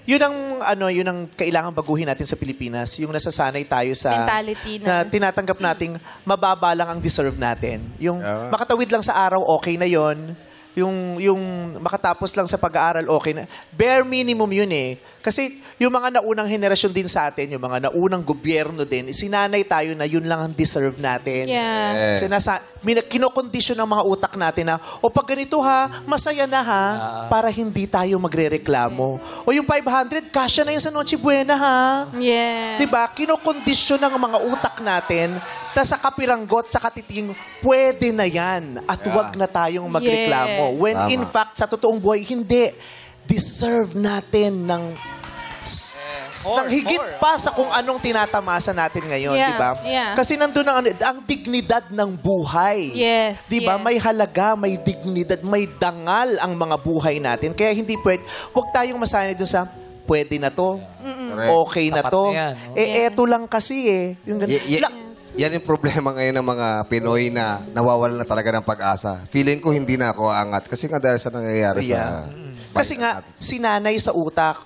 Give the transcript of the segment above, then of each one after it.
Yun ang yun ang kailangan baguhin natin sa Pilipinas, yung nasasanay tayo sa mentality na tinatanggap nating mababa lang ang deserve natin. Yung makatawid lang sa araw, okay na yon. Yung makatapos lang sa pag-aaral, okay na. Bare minimum yun eh. Kasi yung mga naunang henerasyon din sa atin, yung mga naunang gobyerno din, sinanay tayo na yun lang ang deserve natin. Yeah. Kinokondisyon ng mga utak natin na, o pag ganito ha, masaya na ha, para hindi tayo magre-reklamo. O yung 500, kasya na yun sa Noche Buena ha. Yeah. Diba? Kinokondisyon ng mga utak natin sa kapiranggot, sa katiting, pwede na yan. At wag na tayong magreklamo. Yeah. When in fact, sa totoong buhay, hindi. Deserve natin ng higit pa sa kung anong tinatamasa natin ngayon, Yeah. di ba? Yeah. Kasi nandun ang dignidad ng buhay. Yes. Di ba? Yes. May halaga, may dignidad, may dangal ang mga buhay natin. Kaya hindi pwede, huwag tayong masanay dun sa, pwede na to, okay na Sapat to. na yan, no? Eto lang kasi Yung Yan yung problema ngayon ng mga Pinoy na nawawalan na talaga ng pag-asa. Feeling ko hindi na ako aangat kasi nga dahil sa nangyayari sa... Kasi nga, sinanay sa utak,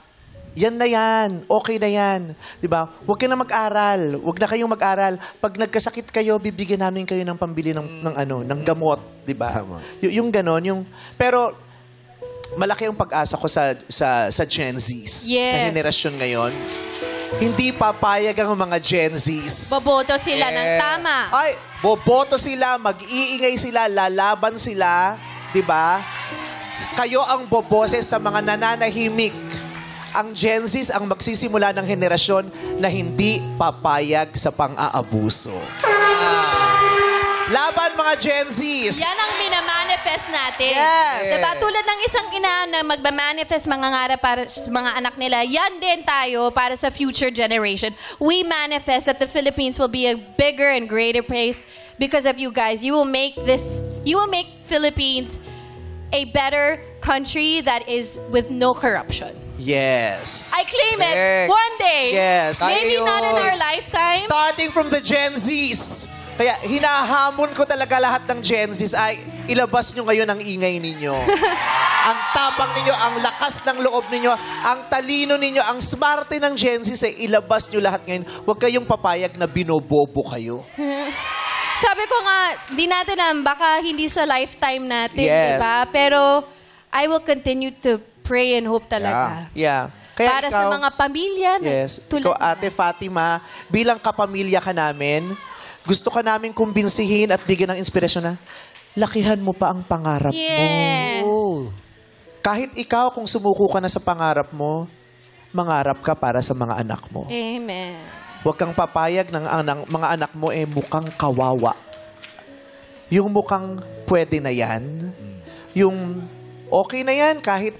yan na yan, okay na yan. Di ba? Huwag ka na mag-aral. Huwag na kayong mag-aral. Pag nagkasakit kayo, bibigyan namin kayo ng pambili ng gamot. Di ba? Yung ganon. Pero, malaki ang pag-asa ko sa Gen Zs. Yes. Sa henerasyon ngayon. Hindi papayag ang mga Gen Zs. Boboto sila ng tama. Ay, boboto sila, mag-iingay sila, lalaban sila, 'di ba? Kayo ang boboses sa mga nananahimik. Ang Gen Zs ang magsisimula ng henerasyon na hindi papayag sa pang-aabuso. Laban mga Gen Zs! Yan ang minamanifest natin. Yes! Diba? Tulad ng isang ina na magmamanifest mga para sa mga anak nila, yan din tayo para sa future generation. We manifest that the Philippines will be a bigger and greater place because of you guys. You will make Philippines a better country that is with no corruption. Yes. I claim it one day. Yes. Maybe not in our lifetime. Starting from the Gen Zs. Kaya hinahamon ko talaga lahat ng Gen Zs ay ilabas nyo ngayon ang ingay ninyo. Ang tapang ninyo, ang lakas ng loob ninyo, ang talino ninyo, ang smarte ng Gen Zs ay ilabas nyo lahat ngayon. Huwag kayong papayag na binobobo kayo. Sabi ko nga, di natin baka hindi sa lifetime natin, Yes. diba? Pero I will continue to pray and hope talaga. Yeah. Kaya Para sa mga pamilya na Yes. tulad Ikaw, Ate Fatima, bilang kapamilya ka namin, gusto ka namin kumbinsihin at bigyan ng inspirasyon na lakihan mo pa ang pangarap Yes. mo. Kahit ikaw, kung sumuko ka na sa pangarap mo, mangarap ka para sa mga anak mo. Amen. Huwag kang papayag ng mga anak mo mukhang kawawa. Yung mukhang pwede na yan. Yung okay na yan kahit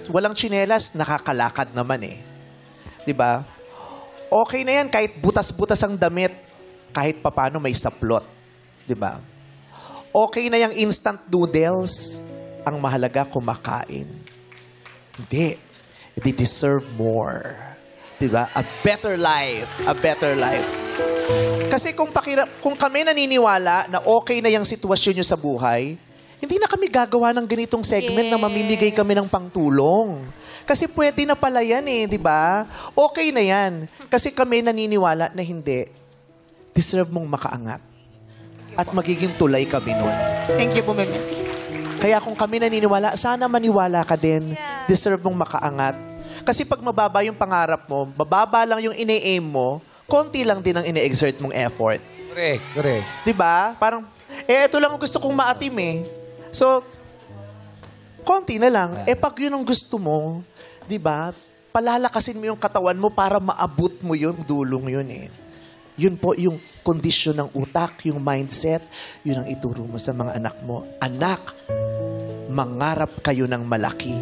walang tsinelas, nakakalakad naman 'Di ba? Okay na yan kahit butas-butas ang damit, kahit papano may saplot. 'Di ba? Okay na yung instant noodles, ang mahalaga kumakain. Hindi. They deserve more. 'Di ba? A better life. A better life. Kasi kung kami naniniwala na okay na yung sitwasyon nyo sa buhay, hindi na kami gagawa ng ganitong segment na mamimigay kami ng pangtulong. Kasi pwede na pala yan di ba? Okay na yan. Kasi kami naniniwala na hindi. Deserve mong makaangat. At magiging tulay kami nun. Thank you po, Meme. Kaya kung kami naniniwala, sana maniwala ka din. Yeah. Deserve mong makaangat. Kasi pag mababa yung pangarap mo, mababa lang yung ine-aim mo, konti lang din ang ine-exert mong effort. Correct. Diba? Parang, ito lang ang gusto kong maatim So, konti na lang. Pag yun ang gusto mo, diba, palalakasin mo yung katawan mo para maabot mo yun, dulong yun Yun po yung kondisyon ng utak, yung mindset, yun ang ituro mo sa mga anak mo. Anak, mangarap kayo ng malaki.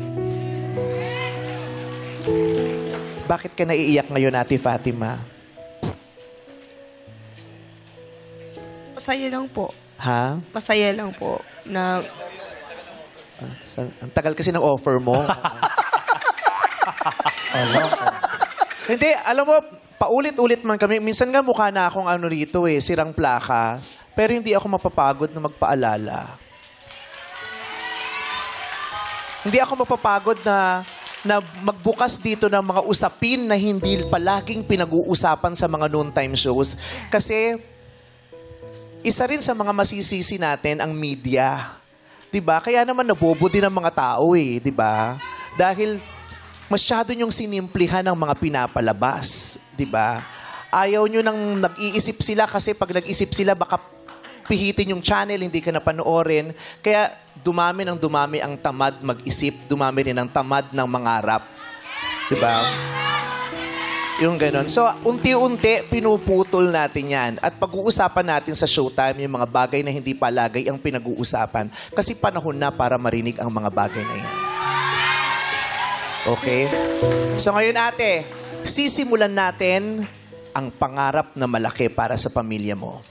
Bakit ka naiiyak ngayon, Ate Fatima? Masaya lang po. Ha? Masaya lang po na Ang tagal kasi ng offer mo. Hindi, alam mo, paulit-ulit man kami. Minsan nga mukha na akong rito sirang plaka. Pero hindi ako mapapagod na magpaalala. Hindi ako mapapagod na na magbukas dito ng mga usapin na hindi palaging pinag-uusapan sa mga noontime shows. Kasi isa rin sa mga masisisi natin ang media. 'Di ba? Kaya naman nabobo din ang mga tao 'di ba? Dahil masyado niyong sinimplihan ang mga pinapalabas, 'di ba? Ayaw niyo nang nag-iisip sila kasi pag nag-isip sila baka pihitin yung channel, hindi ka na panoorin. Kaya dumami ng dumami ang tamad mag-isip, dumami rin ang tamad ng mangarap. Diba? Yung ganon. So, unti-unti, pinuputol natin yan. At pag-uusapan natin sa Showtime yung mga bagay na hindi palagay ang pinag-uusapan. Kasi panahon na para marinig ang mga bagay na yan. Okay? So ngayon ate, sisimulan natin ang pangarap na malaki para sa pamilya mo.